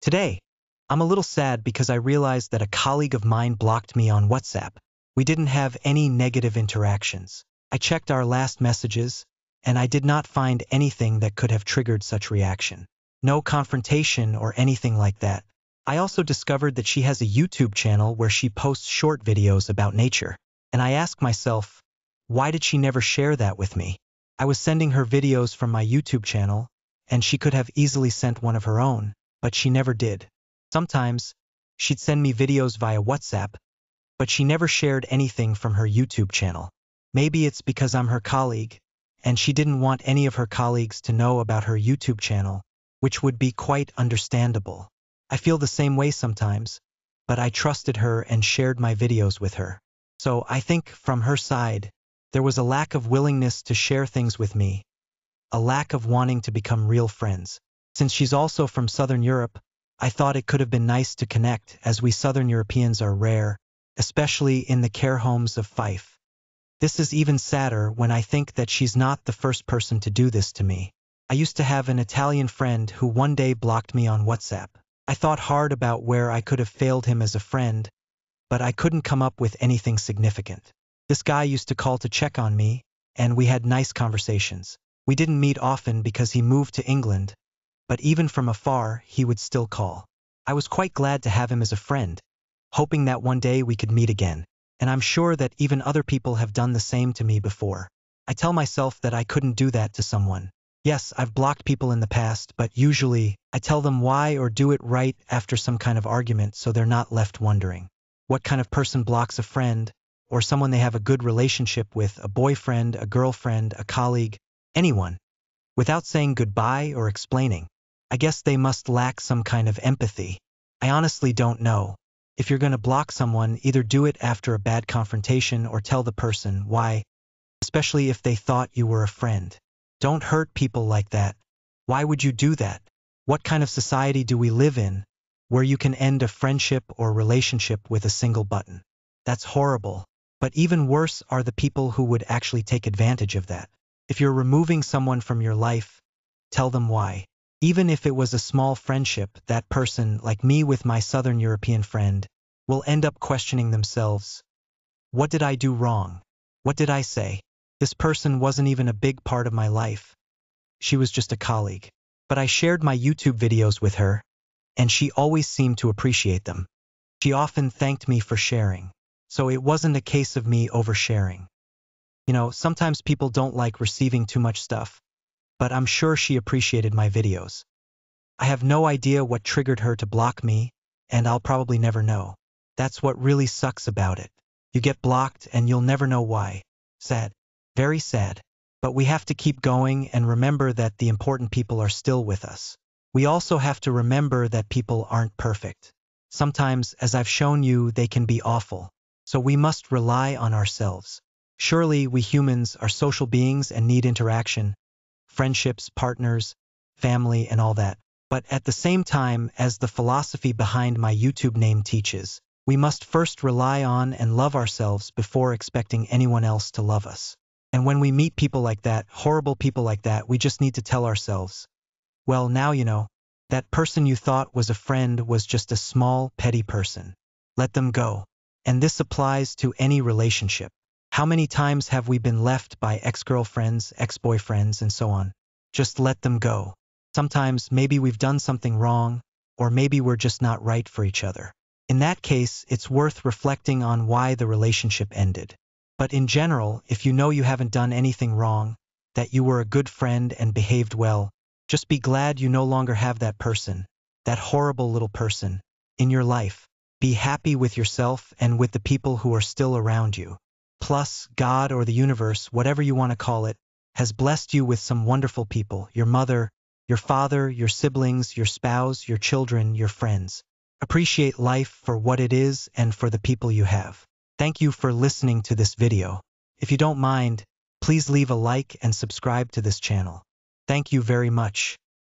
Today, I'm a little sad because I realized that a colleague of mine blocked me on WhatsApp. We didn't have any negative interactions. I checked our last messages, and I did not find anything that could have triggered such reaction. No confrontation or anything like that. I also discovered that she has a YouTube channel where she posts short videos about nature. And I asked myself, why did she never share that with me? I was sending her videos from my YouTube channel, and she could have easily sent one of her own, but she never did. Sometimes, she'd send me videos via WhatsApp, but she never shared anything from her YouTube channel. Maybe it's because I'm her colleague, and she didn't want any of her colleagues to know about her YouTube channel, which would be quite understandable. I feel the same way sometimes, but I trusted her and shared my videos with her. So I think from her side, there was a lack of willingness to share things with me, a lack of wanting to become real friends. Since she's also from Southern Europe, I thought it could have been nice to connect, as we Southern Europeans are rare, especially in the care homes of Fife. This is even sadder when I think that she's not the first person to do this to me. I used to have an Italian friend who one day blocked me on WhatsApp. I thought hard about where I could have failed him as a friend, but I couldn't come up with anything significant. This guy used to call to check on me, and we had nice conversations. We didn't meet often because he moved to England, but even from afar, he would still call. I was quite glad to have him as a friend, hoping that one day we could meet again, and I'm sure that even other people have done the same to me before. I tell myself that I couldn't do that to someone. Yes, I've blocked people in the past, but usually, I tell them why or do it right after some kind of argument so they're not left wondering. What kind of person blocks a friend, or someone they have a good relationship with, a boyfriend, a girlfriend, a colleague, anyone, without saying goodbye or explaining? I guess they must lack some kind of empathy. I honestly don't know. If you're going to block someone, either do it after a bad confrontation or tell the person why, especially if they thought you were a friend. Don't hurt people like that. Why would you do that? What kind of society do we live in, where you can end a friendship or relationship with a single button? That's horrible. But even worse are the people who would actually take advantage of that. If you're removing someone from your life, tell them why. Even if it was a small friendship, that person, like me with my Southern European friend, will end up questioning themselves. What did I do wrong? What did I say? This person wasn't even a big part of my life. She was just a colleague. But I shared my YouTube videos with her, and she always seemed to appreciate them. She often thanked me for sharing. So it wasn't a case of me oversharing. You know, sometimes people don't like receiving too much stuff, but I'm sure she appreciated my videos. I have no idea what triggered her to block me, and I'll probably never know. That's what really sucks about it. You get blocked and you'll never know why. Sad. Very sad. But we have to keep going and remember that the important people are still with us. We also have to remember that people aren't perfect. Sometimes, as I've shown you, they can be awful. So we must rely on ourselves. Surely we humans are social beings and need interaction, friendships, partners, family, and all that. But at the same time, as the philosophy behind my YouTube name teaches, we must first rely on and love ourselves before expecting anyone else to love us. And when we meet people like that, horrible people like that, we just need to tell ourselves, well, now you know, that person you thought was a friend was just a small, petty person. Let them go. And this applies to any relationship. How many times have we been left by ex-girlfriends, ex-boyfriends, and so on? Just let them go. Sometimes maybe we've done something wrong, or maybe we're just not right for each other. In that case, it's worth reflecting on why the relationship ended. But in general, if you know you haven't done anything wrong, that you were a good friend and behaved well, just be glad you no longer have that person, that horrible little person, in your life. Be happy with yourself and with the people who are still around you. Plus, God or the universe, whatever you want to call it, has blessed you with some wonderful people, your mother, your father, your siblings, your spouse, your children, your friends. Appreciate life for what it is and for the people you have. Thank you for listening to this video. If you don't mind, please leave a like and subscribe to this channel. Thank you very much.